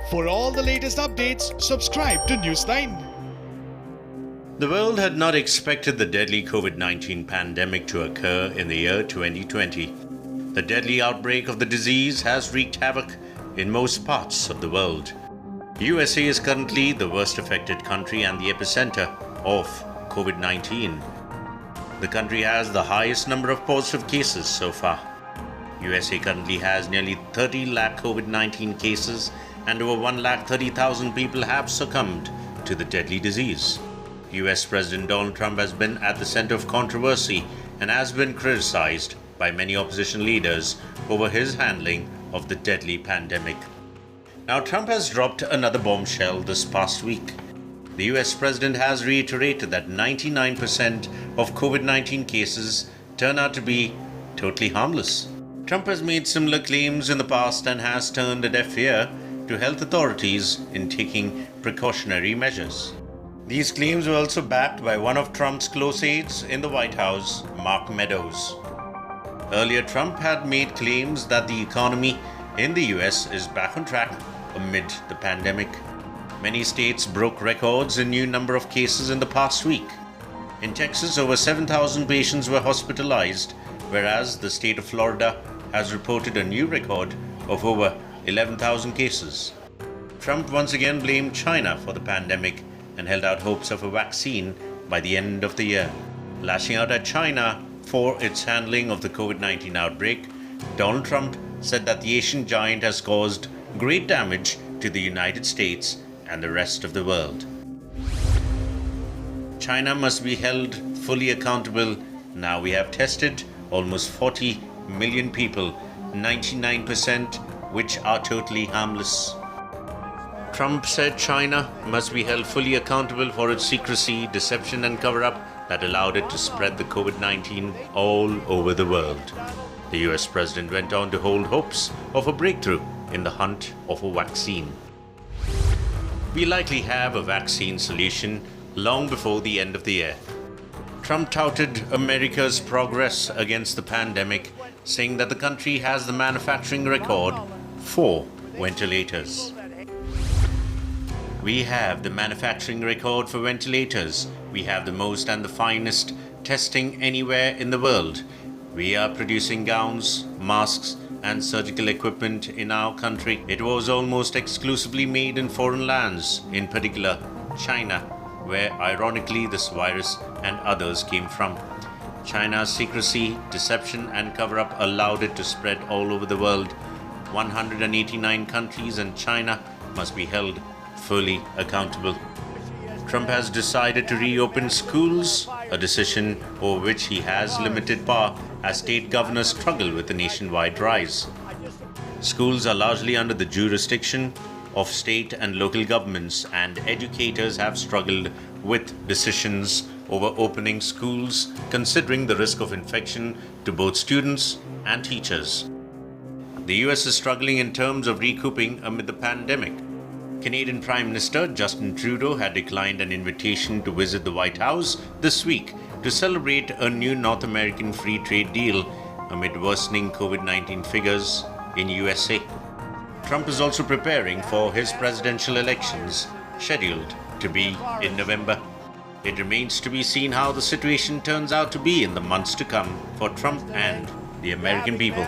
For all the latest updates, subscribe to Newsline. The world had not expected the deadly COVID-19 pandemic to occur in the year 2020. The deadly outbreak of the disease has wreaked havoc in most parts of the world. USA is currently the worst affected country and the epicenter of COVID-19. The country has the highest number of positive cases so far. USA currently has nearly 30 lakh COVID-19 cases and over 130,000 people have succumbed to the deadly disease. U.S. President Donald Trump has been at the center of controversy and has been criticized by many opposition leaders over his handling of the deadly pandemic. Now, Trump has dropped another bombshell this past week. The U.S. President has reiterated that 99% of COVID-19 cases turn out to be totally harmless. Trump has made similar claims in the past and has turned a deaf ear to health authorities in taking precautionary measures. These claims were also backed by one of Trump's close aides in the White House, Mark Meadows. Earlier, Trump had made claims that the economy in the US is back on track amid the pandemic. Many states broke records in new number of cases in the past week. In Texas, over 7,000 patients were hospitalized, whereas the state of Florida has reported a new record of over 11,000 cases. Trump once again blamed China for the pandemic and held out hopes of a vaccine by the end of the year. Lashing out at China for its handling of the COVID-19 outbreak, Donald Trump said that the Asian giant has caused great damage to the United States and the rest of the world. China must be held fully accountable. Now we have tested almost 40 million people, 99% which are totally harmless. Trump said China must be held fully accountable for its secrecy, deception and cover-up that allowed it to spread the COVID-19 all over the world. The U.S. President went on to hold hopes of a breakthrough in the hunt of a vaccine. We likely have a vaccine solution long before the end of the year. Trump touted America's progress against the pandemic, saying that the country has the manufacturing record for ventilators. We have the manufacturing record for ventilators. We have the most and the finest testing anywhere in the world. We are producing gowns, masks, and surgical equipment in our country. It was almost exclusively made in foreign lands, in particular China, where ironically this virus and others came from. China's secrecy, deception, and cover-up allowed it to spread all over the world. 189 countries and China must be held fully accountable. Trump has decided to reopen schools, a decision over which he has limited power as state governors struggle with the nationwide rise. Schools are largely under the jurisdiction of state and local governments, and educators have struggled with decisions over opening schools, considering the risk of infection to both students and teachers. The US is struggling in terms of recouping amid the pandemic. Canadian Prime Minister Justin Trudeau had declined an invitation to visit the White House this week to celebrate a new North American free trade deal amid worsening COVID-19 figures in USA. Trump is also preparing for his presidential elections, scheduled to be in November. It remains to be seen how the situation turns out to be in the months to come for Trump and the American people.